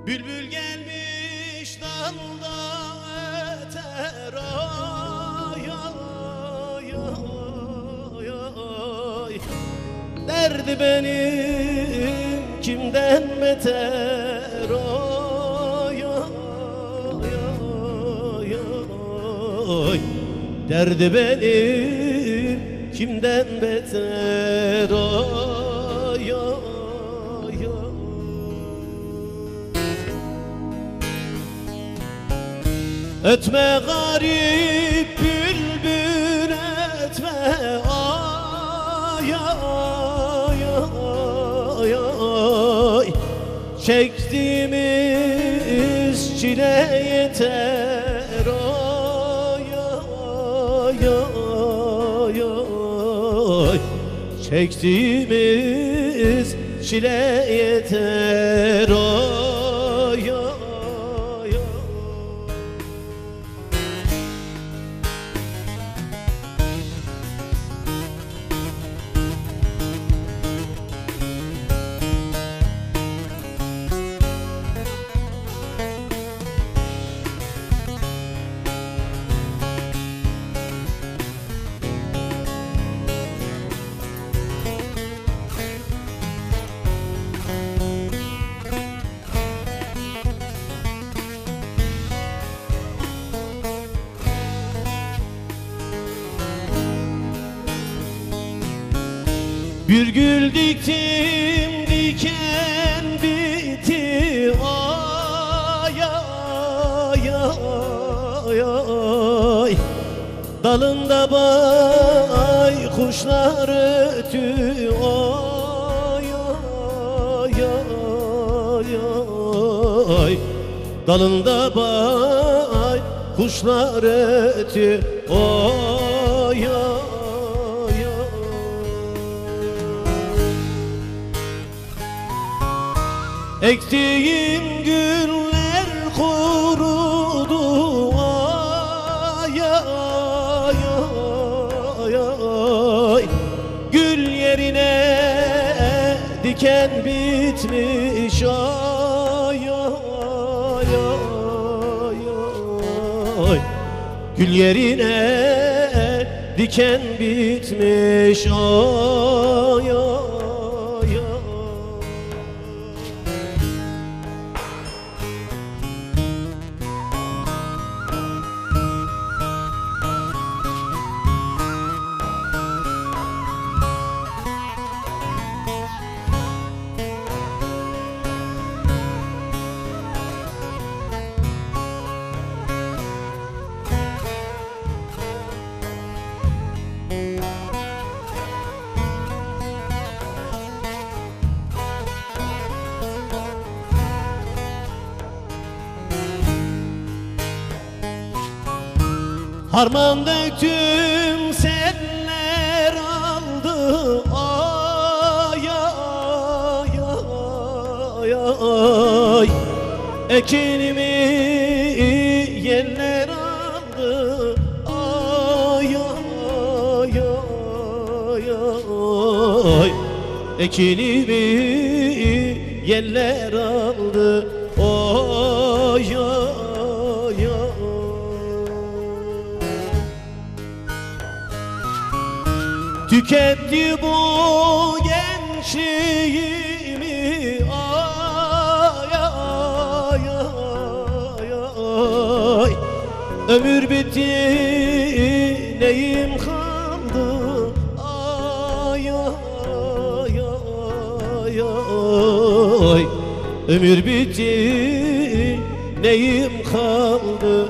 Bülbül gelmiş dalda öter ay ay ay ay. Derdi benim kimden beter ay ay ay ay. Derdi benim kimden beter ay ay ay. Ötme garip bülbül ötme ay ay ay ay. Çektiğimiz çile yeter ay ay ay ay. Çektiğimiz çile yeter ay ay ay. Bir gül diktim diken bitti ay ay ay ay. Dalında baykuşlar ötü ay ay ay ay. Dalında baykuşlar ötü ay ay. Ektiğim güller kurudu ay ay ay ay. Gül yerine diken bitmiş ay ay ay ay. Gül yerine diken bitmiş ay ay. Harman döktüm seller aldı ay ay ay ay. Ekinimi yeller aldı ay ay ay ay. Ekinimi yeller aldı ay ay ay. Tüketti bu gençliğimi ay ay ay ay. Ömür bitti neyim kaldı ay ay ay ay. Ömür bitti neyim kaldı